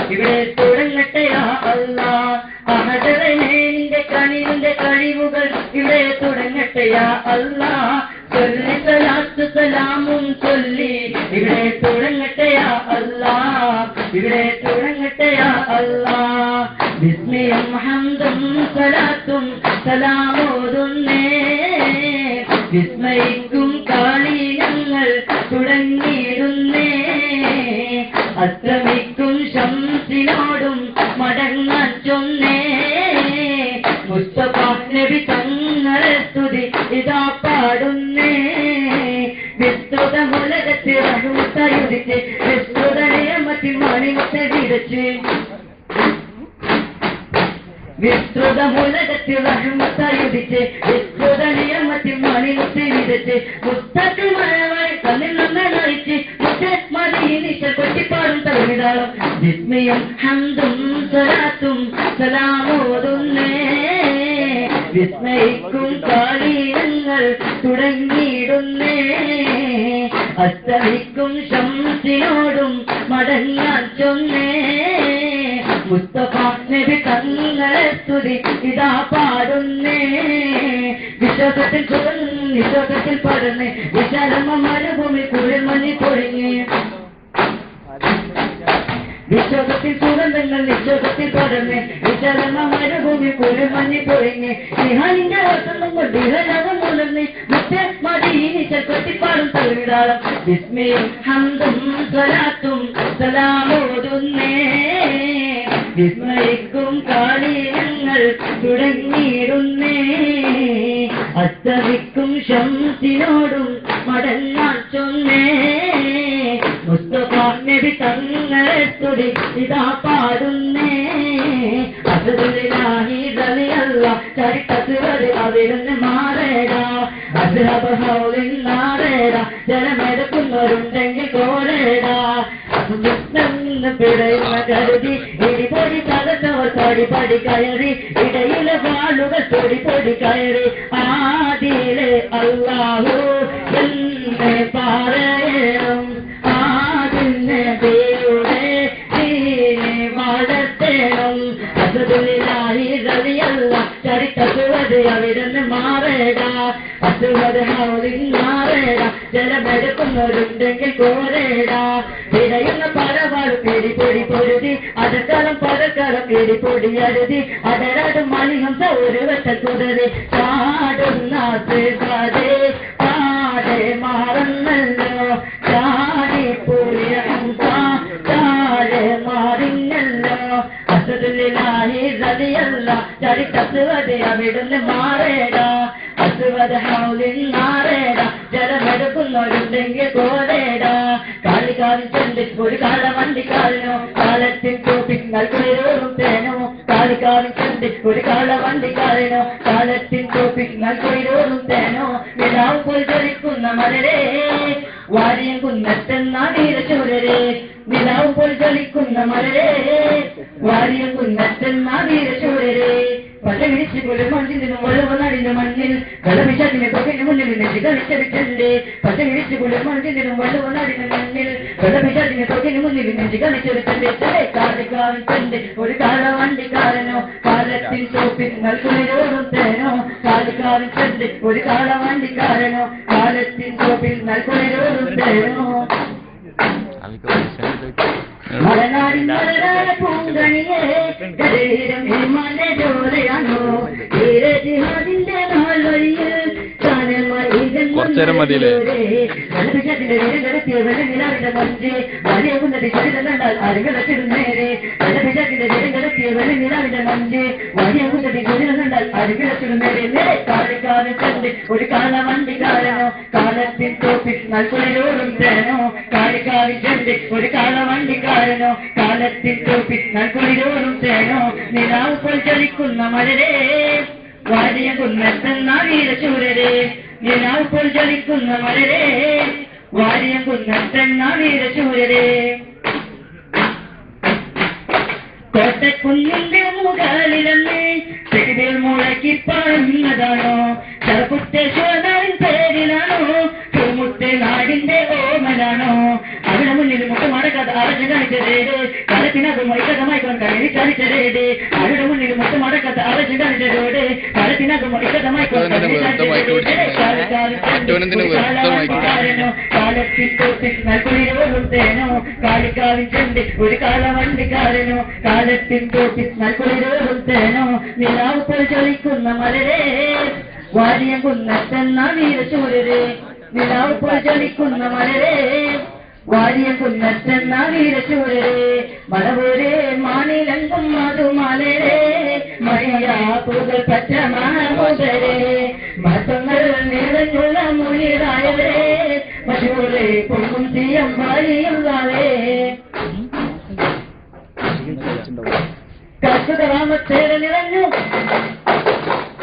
ഇവിടെ തുടങ്ങട്ടെ അല്ലാ അഹദവനെ നിന്റെ കനിവിന്റെ കഴിവുകൾ ഇവിടെ തുടങ്ങട്ടെ അല്ലാ ചൊല്ലി സലാത്ത് സലാമും ചൊല്ലി ഇവിടെ തുടങ്ങട്ടെ അല്ലാ ഇവിടെ തുടങ്ങട്ടെ അല്ലാ ബിസ്മിയും ഹംദും സലാത്തും സലാമോതുന്നേ വിസ്മയിക്കും കാളി ഞങ്ങൾ തുടങ്ങിയിരുന്നേ അസ്തമിക്കും ശംസിനോടും മടങ്ങാൻ ചൊന്നേ മുസ്തഫ നബി തങ്ങളെ സ്തുതി ഇതാ പാടുന്നേ വിസ്തൃത മുലകത്തിൽ റഹ്മത്തുദിച്ച് വിസ്തൃത നിയമത്തിൽ മണിമുത്ത് വിതച്ച് വിസ്തൃത മുലകത്തിൽ റഹ്മത്തുദിച്ച് വിസ്തൃത നിയമത്തിൽ മണിമുത്ത് വിതച്ച് മുസ്തഖിമായി കണ്ണിൽ നന്നായിച്ച് കൊട്ടിപ്പാടും തമിഴ്താളം വിസ്മയം ഹംദും സ്വലാത്തും സലാമോതുന്നേ വിസ്മയിക്കും കാലീനങ്ങൾ തുടങ്ങിയിടുന്നേ അസ്തമിക്കും ശംസിനോടും മടങ്ങാൻ ചൊന്നേ മുസ്തഫ നബി തങ്ങളെ സ്തുതി ഇതാ പാടുന്നേ വിശ്വാസത്തിൽ വിശ്വാസത്തിൽ പടർന്ന് വിശാലമ മരുഭൂമി കുളിർ മഞ്ഞി പൊഴിഞ്ഞ് വിശ്വാസത്തിൽ സുഗന്ധങ്ങൾ വിശ്വാസത്തിൽ പടർന്ന് വിശാലമ മരുഭൂമി കുളിർ മഞ്ഞി പൊഴിഞ്ഞ് നിഹാലിന്റെ വസന്തം കൊണ്ട് ഇഹലോകം ഉണർന്ന് മുറ്റേ മദീനിച്ചൽ കൊട്ടിപ്പാടും തമിഴ്താളം വിസ്മയും ഹംദും സ്വലാത്തും സലാമോതുന്നേ വിസ്മയിക്കും കാലീനങ്ങൾ തുടങ്ങിയിടുന്നേ അസ്തമിക്കും ശംസിനോടും മടങ്ങാൻ ചൊന്നേ മുസ്തഫ നബി തങ്ങളെ സ്തുതി ഇതാ പാടുന്നേ അസ്ദുലില്ലാഹി റളിയല്ലാഹു ചരിത്രത്തിൽ അവിടുന്ന് മാറേടാ അസ്ഹബ് ഹൗലിൻ നാറേടാ ജലമെടുക്കുന്നവരുണ്ടെങ്കിൽ കോരേടാ പിടയുന്ന കരുതി ഇടിപൊടി തകർന്നവർ പടിപടി കയറി ഇടയിലെ വാളുകൾ പൊടി കയറി ആദിയിലെ അല്ലാഹു എന്ന് പറയണം ആദിനെ ദേവയുടെ വളർത്തണം അസ്ദുലില്ലാഹി റളിയല്ലാഹു ചരിത്രത്തിൽ അവിടുന്ന് മാറേടാ അസ്ഹബ് ഹൗലിൻ നാറേടാ ജലമെടുക്കുന്നവരുണ്ടെങ്കിൽ കോരേടാ ഇടയുന്ന പരവാൾ പിടിപൊടി പൊരുതി അതക്കാലം പരക്കാലം പിടിപൊടി അരുതി അതരാട് മലിഹംസ ഒരു വെട്ട കുതിരി ചാടുന്ന പാടെ മാറുന്നല്ലോ ചാടിപ്പൊളിയ ഹംസ ചാടെ മാറിഞ്ഞല്ലോ അസ്ദുലില്ലാഹി റളിയല്ലാഹു ചരിത്രത്തിൽ അവിടുന്ന് മാറേടാ അസ്വദ് ഹൗലിൻ നാറേടാ ജലമെടുക്കുന്നവരുണ്ടെങ്കിൽ കോരേടാ കാളികാവിൻ ചെണ്ടിൽ ഒരു കാളവണ്ടിക്കാരനോ കാലത്തിൽ തോപ്പിങ്ങൾ കുളിരോറും തേനോ കാളികാവിൻ ചെണ്ടിൽ ഒരു കാളവണ്ടിക്കാരനോ കാലത്തിൽ തോപ്പിങ്ങൾ കുളിരോറും തേനോ നിലാവ് പോയി ജ്വലിക്കുന്ന മലരേ വാരിയം കുന്നത്തെന്ന വീരശൂരരെ നിലാവ് പോയി ജ്വലിക്കുന്ന മലരേ വാരിയം കുന്നത്തെന്ന വീരശൂരരെ പല വിളിച്ച് പോലും മഞ്ഞിനും വളുവനാടിന്റെ മണ്ണിൽ കളവിഷാദിനെ പകന് മുന്നിൽ നെഞ്ചി കളിച്ചടിച്ചല്ലേ പല വിളിച്ച് പോലും മഞ്ഞിനും വളുവനാടിന്റെ മണ്ണിൽ കളവിഷാദിനെ പകന് മുന്നിൽ നെഞ്ചി കളിച്ചടിച്ചല്ലേ കാളികാവിൻ ചെണ്ടിൽ ഒരു കാളവണ്ടിക്കാരനോ കാലത്തിൽ തോപ്പിങ്ങൾ കുളിരോടും തേനോ കാളികാവിൻ ചെണ്ടിൽ ഒരു കാളവണ്ടിക്കാരനോ കാലത്തിൽ തോപ്പിങ്ങൾ കുളിരോടും തേനോ മലനാടിൻ മലരായ പൂങ്കണിയെ കരയിലും ഹിമാന്റെ ജോലയാണോ ജിഹാദിന്റെ നാൾ വഴിയിൽ കുറച്ചേരം മതിയില്ലേ മഞ്ച് വലിയ ചരിതണ്ടാൽ അരുകളച്ചിടുന്നേരെ മഞ്ച് വലിയ ചരിതണ്ടാൽ അരുകളച്ചിടുന്നേരെ കാളിക്കാവിൻ ചെണ്ടിൽ ഒരു കാളവണ്ടിക്കാരനോ കാലത്തിൽ തോപ്പിൽ നൽകുളിരോടും തേനോ കാളിക്കാവിൻ ചെണ്ടിൽ ഒരു കാളവണ്ടിക്കാരനോ കാലത്തിൽ തോപ്പിൽ നൽകുളിരോടും തേനോ നിലാവ് പോൽ ചലിക്കുന്ന മലരേ വാരിയ കുന്നത്തെന്ന വീരശൂരരെ നിലാവ് പോൽ ചലിക്കുന്ന മലരേ വാരിയ കുന്നത്തെന്ന വീരശൂരരെ കുഞ്ഞിന്റെ മുകളിലെന്ന് തെരുവിൽ മുഴക്കി പറഞ്ഞതാണോ ചെറുപ്പുത്തേശ്വരൻ പേരിലാണോ പൂമുത്തെ നാടിന്റെ ഓമലാണോ അവിടെ മുന്നിൽ മുട്ടുമടക്കാത്ത ആവശ്യം കാണിച്ചതേട് കാലത്തിനകം വൈകതമായിക്കൊണ്ട് കഴിവ് കാണിച്ചതേട് അവിടെ മുന്നിൽ മുട്ടുമടക്കാത്ത ആവശ്യം കാണിച്ചതോട് കാലത്തിനകം വൈകതമായിക്കൊണ്ട് കാലത്തിൽ തോട്ടി നൽകുളിരോടുത്തേനോ കാളിക്കാവിൻ ചെണ്ട് ഒരു കാലവണ്ടിക്കാരനോ കാലത്തിൽ തോട്ടി നൽകുളിരോടുത്തേനോ നിലാവ് പോലെ ചൊലിക്കുന്ന മലരേ വാരിയം കുന്നത്തെന്ന വീരശൂരരെ നിലാവ് പോലെ ചൊലിക്കുന്ന മലരേ വാരിയം കുന്നത്തെന്ന വീരശൂരരെ മലവൂരെ മാനിലങ്കും മധുമലരെ മഴയാ പൂകൾ പച്ച മഹമുദരെ മതങ്ങൾ നിറഞ്ഞുള്ള മുനിറായവരെ മധുരെ പൊങ്ങും തീയം വാരിയുള്ളവേ കർഷകരാമത്തേരെ നിറഞ്ഞു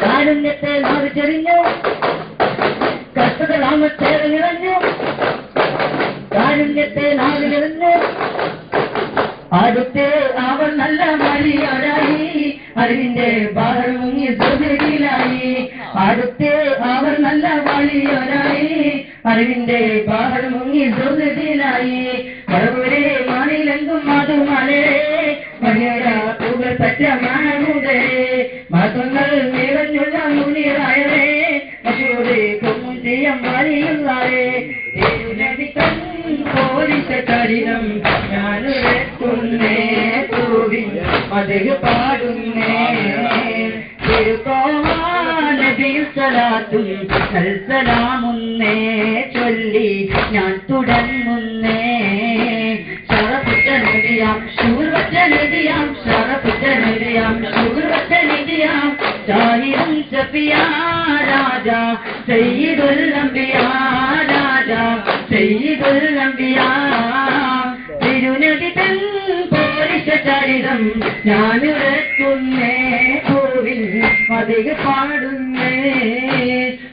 കാരുണ്യത്തെ നാട് ചെറിഞ്ഞു കർഷകരാമത്തേരെ നിറഞ്ഞു കാരുണ്യത്തെ നാട് നിറഞ്ഞു അടുത്തേ അവർ നല്ല മരിയാരായി അറിവിന്റെ ബാഹർ മുങ്ങി സുഖിലായി അടുത്തേ അവർ നല്ല മരിയാരായി അറിവിന്റെ ബാഹർ മുങ്ങി സുഖിലായി മറുപടി മാനിലെങ്കും മധുമലരെ മണിയര പൂകൾ പറ്റ മഹമുദരെ മതങ്ങൾ നിറഞ്ഞുള്ള മുനിറായവരെ മധുരെ പൊങ്ങും തീയം വാരിയുള്ളവരെ പോരിച്ച ചരിതം ഞാനുരക്കുന്നേ പൂവിൻ മതക പാടുന്നേ സലാത്തും സലാമുന്നേ ചൊല്ലി ഞാൻ തുടങ്ങുന്നേ ശറപുറ്റനിധിയാം ശൂർവച്ചനിധിയാം ശറപുറ്റനിധിയാം ശൂർവച്ചനിധിയാം ജാഹിറും സഫിയാ രാജാ സയ്യിദുൽ അംബിയാ രാജാ സയ്യിദുൽ അംബിയാ തിരുനബി തൻ പോരിച്ച ചരിതം ഞാനുരക്കുന്നേ പൂവിൽ മതിക പാടുന്നേ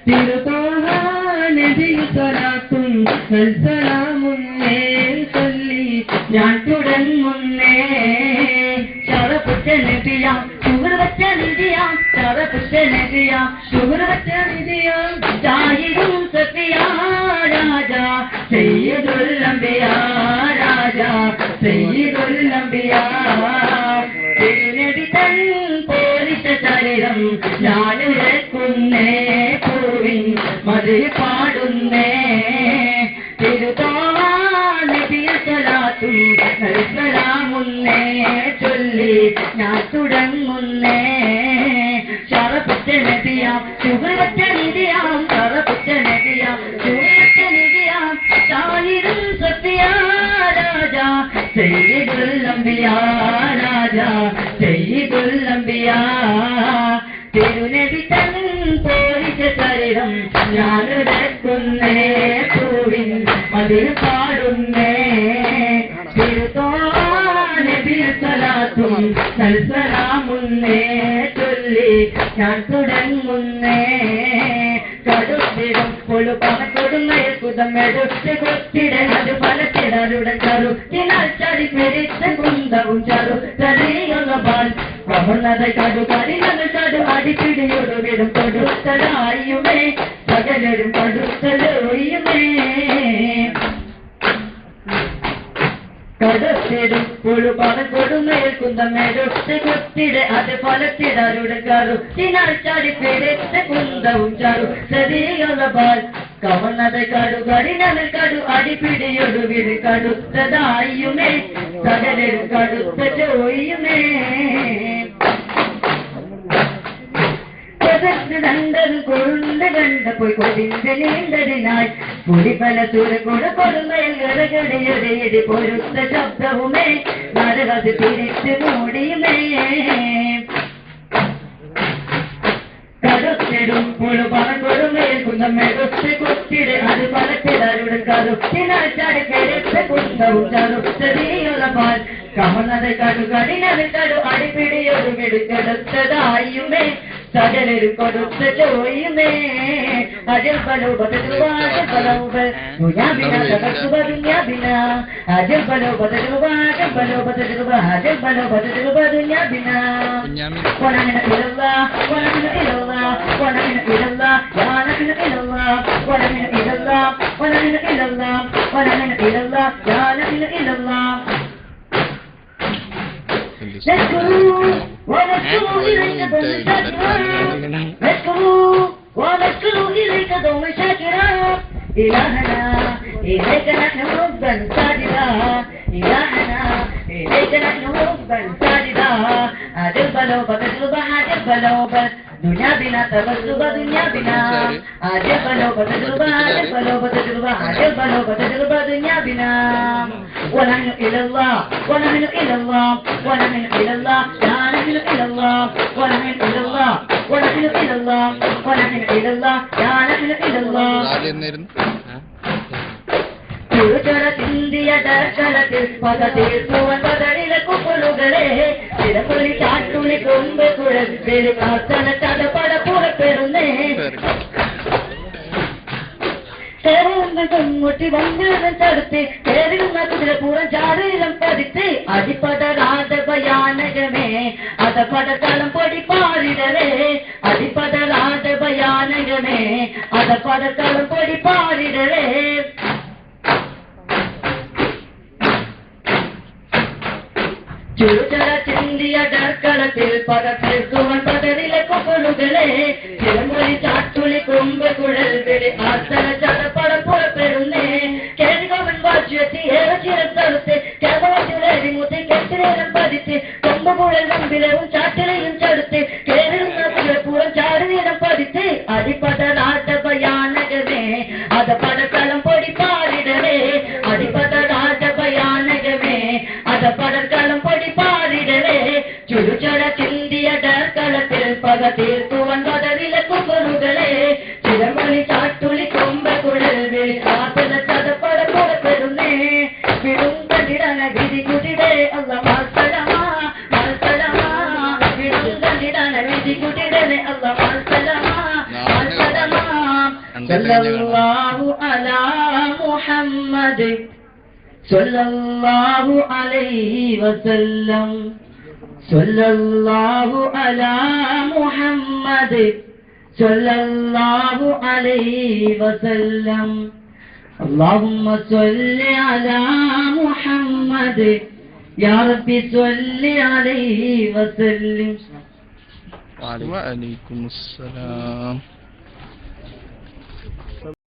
തിരുതോഹ നബി സലാത്തും സലാമുന്നേ ചൊല്ലി ഞാൻ തുടങ്ങുന്നേ ശറപുറ്റനിധിയാം ശൂർവച്ചനിധിയാം ശറപുറ്റനിധിയാം ശൂർവച്ചനിധിയാം ജാഹിറും സഫിയാ രാജാ സയ്യിദുൽ അംബിയാ രാജാ സയ്യിദുൽ അംബിയാ തിരുനബി തൻ പോരിച്ച ചരിതം ഞാനുരക്കുന്നേ പൂവിൻ മതിൽ പാടുന്നേ തിരുതോഹ നബി സലാത്തും സലാമുന്നേ ചൊല്ലി ഞാൻ തുടങ്ങുന്നേ ശറപുറ്റനിധിയാം ശുഭവച്ചനിധിയാം ശറപുറ്റനിധിയാം ശുഭവച്ചനിധിയാം ജാഹിറും സഫിയാ രാജാ സയ്യിദുൽ അംബിയാ രാജാ സയ്യിദുൽ അംബിയാ തിരുനബി തൻ പോരിച്ച ചരിതം ഞാനുരക്കുന്നേ പൂവിൻ മതിൽ പാടുന്നേ തിരുതോഹ നബി സലാത്തും സലാമുന്നേ ചൊല്ലി ഞാൻ തുടങ്ങുന്നേ കടുത്തിടും പൊളുപണക്കൊടുങ്ങയിൽ കുതമെടുത്ത് കൊത്തിടൻ അത് പലത്തിടരുടൻ കറുത്തിനാൽ ചടി പെരിച്ച കുന്തവും ചറു തടിയുള്ള പാൽ കവർന്നത് കടു കരിനകൾ കടു അടിപ്പിടിയോട് വിടും കൊടുത്തലായുമേ പകലരും കടുത്തലോയുമേ കടത്തിടും പുഴുപാടം കൊടുമേൽ കുന്തമേലൊട്ട് കൊത്തിട അത് ഫലത്തിടരുടെ കറുത്തിനാൽ ചടി പെരുത്ത കുന്തവും ചറു സതിയുള്ള പാൽ കവർന്നത് കടു കരിനകൾ കടു അടിപ്പിടിയോട് വിട് കടുത്തതായുമേ സകലരും കടുത്ത ചോയുമേ രണ്ടത് കൊഴുണ്ട് കണ്ടപ്പോയി കൊടിന്റെ നീണ്ടതിനായി പുലിപ്പല സുരകൂട കൊടുമയിൽ ഗടഗടിയുടെ പൊരുത്ത ശബ്ദവുമേ നരകത് തിരിച്ച് മൂടിയുമേ കടുത്തിടും പുഴുപാടം കൊടുമേൽ കുന്തമെടുത്ത് കൊത്തിട അത് പലത്തിടരുടെ കറുത്തിനാൽ ചടി പെരുത്ത കുന്തവും ചറുത്തതിയുള്ള പാൽ കമന്നത് കടു കടിനത് കടു അടിപ്പിടിയൊരു വിടുക്കെടുത്തതായുമേ സകലരും കൊടുത്ത് ചോയുന്നേ അജൽ ബലോബ തജുബ അജൽ ബലോബ ദുനിയാബിന തബസുബ ദുനിയാബിന അജൽ ബലോബ തജുബ അജൽ ബലോബ തജുബ അജൽ ബലോബ തജുബ ദുനിയാബിന വനമിന ഇലല്ലാഹ് വനമിന ഇലല്ലാഹ് വനമിന ഇലല്ലാഹ് യാ നബിന ഇലല്ലാഹ് വനമിന ഇലല്ലാഹ് വനമിന ഇലല്ലാഹ് വനമിന ഇലല്ലാഹ് യാ നബിന ഇലല്ലാഹ് نشكره ونشكره إليك دوم شاكرا نشكره ونشكره إليك دوم شاكرا إلهنا إليك نحن ربا ساجدا إلهنا إليك نحن ربا ساجدا أجل بلوب تجربة أجل بلوب دنيا بنا تبسب دنيا بنا أجل بلوب تجربة أجل بلوب تجربة أجل بلوب تجربة دنيا بنا ونحن إلى الله ونحن إلى الله ونحن إلى الله لا نحن إلى الله ونحن إلى الله ونحن إلى الله ونحن إلى الله لا نحن إلى الله ിയടക്കലത്തിൽ പദതീർത്തുവൻ പതറിലെ കുപ്പലുകളെ ചിരപ്പുള്ളി ചാട്ടുള്ളി കൊമ്പ് കുഴൽ കാത്തല ചതപട പുറപ്പെടുന്നേ മുട്ടി വന്നിരുന്ന ചടുത്ത് കേറിയുന്ന കുതിരപ്പൂരം ചാടിയിലും പതിത്ത് അടിപ്പടരാത ഭയാനകമേ അതപടക്കളം പൊടി പാറിടവേ അടിപ്പടരാത ഭയാനകമേ അതപടക്കളം പൊടി പാറിടവേ ചുരുചര ചിന്തിയ ഡർക്കളത്തിൽ പദതീർക്കുവൻ പതറിലെ കുപ്പലുകളെ ചിലമൊഴി ചാട്ടുളി കൊമ്പ് കുഴൽ വെളി ആത്തല ചതപ്പട പുറപ്പെടുന്നേ കേൾക്കവൻ വാച്യത്തി ഏറെ ചിരത്തടുത്ത് കേവലത്തിലേറിമുത്തി കെട്ടിലേരം പതിച്ച് കൊമ്പ് കുഴൽ നമ്പിലവും ചാട്ടിലെയും ചടുത്ത് കേറിടുന്ന കുഴപ്പൂരം ചാടുനീരം പതിച്ച് അടിപ്പടരാട്ട ഭയാനകമേ അതപടക്കളം പൊടി പാറിടവേ അടിപ്പടരാട്ട ഭയാനകമേ അതപടക്കളം പൊടി പാറിടവേ ചുരുചട ചിന്തിയ ഡർക്കളത്തിൽ പകതീർത്തുവൻ പതറിലെ കുമ്പലുകളെ ചിരമൊഴി ചാട്ടുളി കൊമ്പ കുഴൽ വെളി ആത്തല ചതപ്പട പുറപ്പെടുന്നേ വിടും കണ്ടിടന വിധി കുതിരേ അല്ല മത്സരമാ മത്സരമാ വിടും കണ്ടിടന വിധി കുതിരേ അല്ല മത്സരമാ മത്സരമാ സല്ലല്ലാഹു അലാ മുഹമ്മദ് സല്ലല്ലാഹു അലൈഹി വസല്ലം സല്ലല്ലാഹു അലാ മുഹമ്മദ് സല്ലല്ലാഹു അലൈഹി വസല്ലം اللهم صل على محمد يا رب صل عليه وسلم وعليكم السلام